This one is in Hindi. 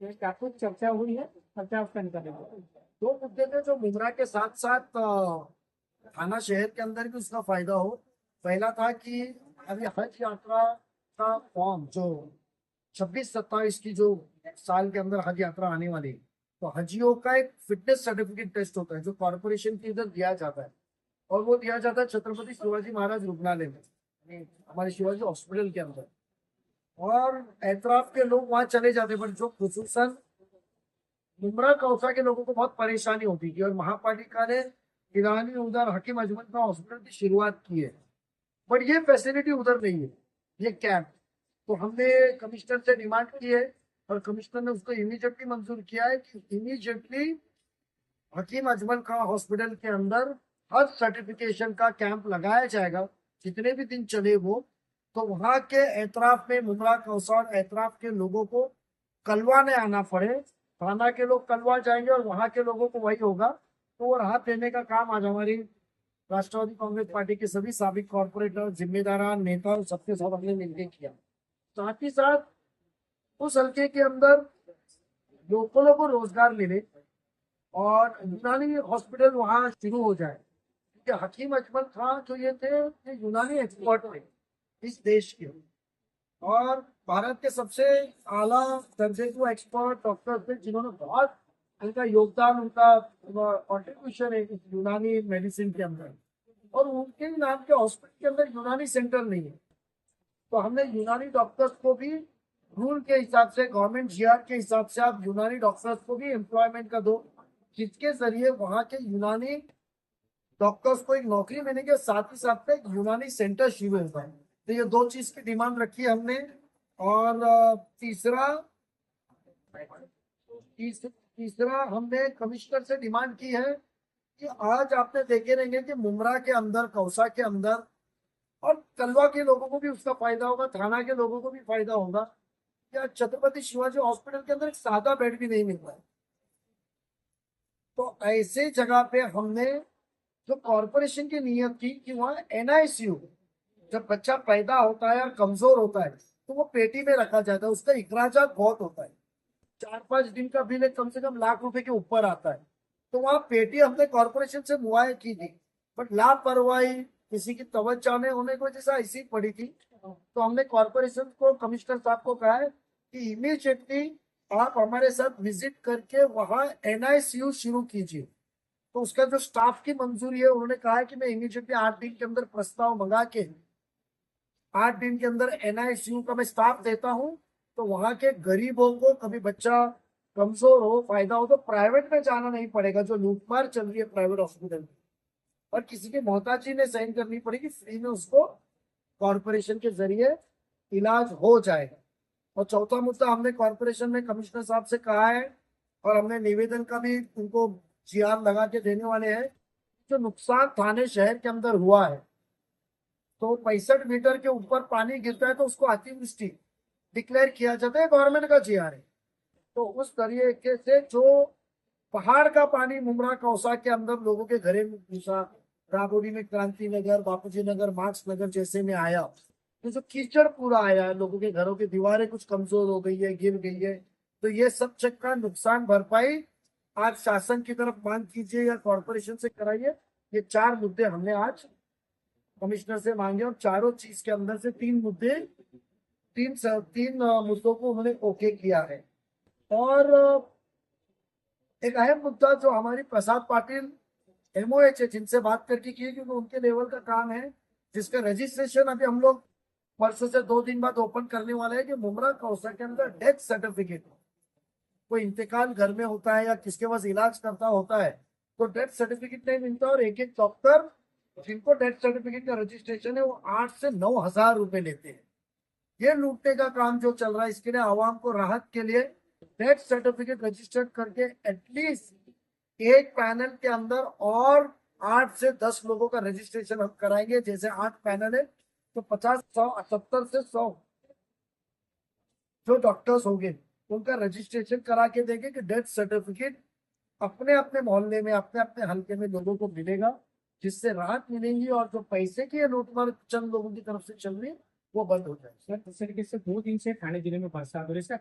ये क्या कुछ चर्चा हुई है? चर्चा उसका निकालेंगे। दो मुद्दे थे जो मुद्रा के साथ साथ थाना शहर के अंदर भी उसका फायदा हो। पहला था कि अभी हज यात्रा का फॉर्म जो 26-27 की जो साल के अंदर हज यात्रा आने वाली है, तो हजियों का एक फिटनेस सर्टिफिकेट टेस्ट होता है जो कॉर्पोरेशन के इधर दिया जाता है। और वो दिया जाता है छत्रपति शिवाजी महाराज रुग्णालय में, यानी हमारे शिवाजी हॉस्पिटल के अंदर। और एतराफ के लोग वहां चले जाते हैं, बट जो खुसूसन मुमरा कौसा के लोगों को बहुत परेशानी होती थी, और महापालिका ने ईरानी उधर हकीम अजमल का हॉस्पिटल की शुरुआत की है। बट ये फैसिलिटी उधर नहीं है, ये कैंप। तो हमने कमिश्नर से डिमांड की है, और कमिश्नर ने उसको इमीडिएटली मंजूर किया है कि इमीडिएटली हकीम अजमल खां हॉस्पिटल के अंदर हर सर्टिफिकेशन का कैंप लगाया जाएगा, जितने भी दिन चले वो। तो वहां के एतराफ में मुमरा कौसा और एतराफ के लोगों को कलवाने आना पड़े। थाना के लोग कलवा जाएंगे और वहां के लोगों को वही होगा। तो वो राहत देने का काम आज हमारी राष्ट्रवादी कांग्रेस पार्टी के सभी साबिक कॉर्पोरेटर, जिम्मेदारान, नेता और सबके साथ हमने मिलकर किया। साथ ही साथ उस हल्के के अंदर लोगों को रोजगार मिले और यूनानी हॉस्पिटल वहां शुरू हो जाए, क्योंकि हकीम अजमल खां जो ये यूनानी एक्सपर्ट थे इस देश के, और भारत के सबसे आला दर्जे के एक्सपर्ट डॉक्टर थे जिन्होंने बहुत उनका योगदान, उनका कॉन्ट्रीब्यूशन है इस यूनानी मेडिसिन के अंदर। और उनके नाम के हॉस्पिटल के अंदर यूनानी सेंटर नहीं है। तो हमने यूनानी डॉक्टर्स को भी रूल के हिसाब से, गवर्नमेंट जीआर के हिसाब से आप यूनानी डॉक्टर्स को भी एम्प्लॉयमेंट का दो, जिसके जरिए वहां के यूनानी डॉक्टर्स को एक नौकरी मिलने के साथ ही साथ में एक यूनानी सेंटर शुरू होता है। तो ये दो चीज की डिमांड रखी है हमने। और तीसरा हमने कमिश्नर से डिमांड की है कि आज आपने देखे रहेंगे कि मुमरा के अंदर, कौसा के अंदर और कलवा के लोगों को भी उसका फायदा होगा, थाना के लोगों को भी फायदा होगा। क्या छत्रपति शिवाजी हॉस्पिटल के अंदर एक सादा बेड भी नहीं मिल रहा है। तो ऐसे जगह पे हमने, जो कॉरपोरेशन की नीयत थी कि वहाँ एनआईसीयू, जब बच्चा पैदा होता है और कमजोर होता है तो वो पेटी में रखा जाता है, उसका इखराजात बहुत होता है। 4-5 दिन का बिल कम से कम लाख रुपए के ऊपर आता है। तो वहाँ पेटी हमने कॉरपोरेशन से मुआयना की थी, बट लापरवाही, किसी की तवज्जो नहीं होने की वजह से ऐसी पड़ी थी। तो हमने कॉरपोरेशन को, कमिश्नर साहब को कहा है कि इमीडिएटली आप हमारे साथ विजिट करके वहाँ एनआईसीयू शुरू कीजिए। तो उसका जो स्टाफ की मंजूरी है, उन्होंने कहा है कि मैं इमीडिएटली 8 दिन के अंदर प्रस्ताव मंगा के 8 दिन के अंदर एनआईसीयू का मैं स्टाफ देता हूँ। तो वहां के गरीबों को, कभी बच्चा कमजोर हो, फायदा हो, तो प्राइवेट में जाना नहीं पड़ेगा, जो लूटमार चल रही है प्राइवेट हॉस्पिटल में, और किसी की मोहताजी ने साइन करनी पड़ेगी, फ्री में उसको कॉरपोरेशन के जरिए इलाज हो जाएगा। और चौथा मुद्दा हमने कॉरपोरेशन में कमिश्नर साहब से कहा है, और हमने निवेदन का भी उनको जीआर लगा के देने वाले हैं। जो नुकसान थाने शहर के अंदर हुआ है, तो 65 मीटर के ऊपर पानी गिरता है तो उसको अतिवृष्टि डिक्लेयर किया जाता है, गवर्नमेंट का जीआर है। तो उस तरीके से जो पहाड़ का पानी मुमरा कौसा के अंदर लोगों के घरे में घुसा, राबोरी में, क्रांति नगर, बापूजी नगर, मार्क्स नगर जैसे में आया, तो जो कीचड़ पूरा आया है, लोगों के घरों की दीवारें कुछ कमजोर हो गई है, गिर गई है। तो ये सब चीज का नुकसान भरपाई आज शासन की तरफ मांग कीजिए या कॉरपोरेशन से कराइए। ये 4 मुद्दे हमने आज कमिश्नर से मांगे, और चारों चीज के अंदर से 3 मुद्दे, तीन मुद्दों को उन्होंने ओके किया है। और एक अहम मुद्दा जो हमारी प्रसाद पाटिल एमओएच है, जिनसे बात करके की है, क्योंकि उनके लेवल का काम है, जिसका रजिस्ट्रेशन अभी हम लोग परसों से 2 दिन बाद ओपन करने वाले हैं, कि मुमरा कौसा के अंदर डेथ सर्टिफिकेट, कोई इंतकाल घर में होता है या किसके पास इलाज करता होता है, तो डेथ सर्टिफिकेट नहीं मिलता, और एक एक डॉक्टर जिनको डेथ सर्टिफिकेट का रजिस्ट्रेशन है वो 8 से 9 हजार रुपए लेते हैं। ये लूटने का काम जो चल रहा है, इसके लिए आवाम को राहत के लिए डेथ सर्टिफिकेट रजिस्टर्ड करके एटलीस्ट एक पैनल के अंदर और 8 से 10 लोगों का रजिस्ट्रेशन हम कराएंगे। जैसे 8 पैनल है तो 50, 100, 70 से 100 जो डॉक्टर्स होंगे उनका रजिस्ट्रेशन करा के देंगे कि डेथ सर्टिफिकेट अपने अपने मोहल्ले में, अपने अपने हल्के में लोगों को मिलेगा, जिससे राहत मिलेगी, और जो पैसे की ये लूटमार चंद लोगों की तरफ से चल रही है वो बंद हो जाए। सर, इस तरीके से 2 दिन से ठाणे जिले में बरसात हो रही है, इसका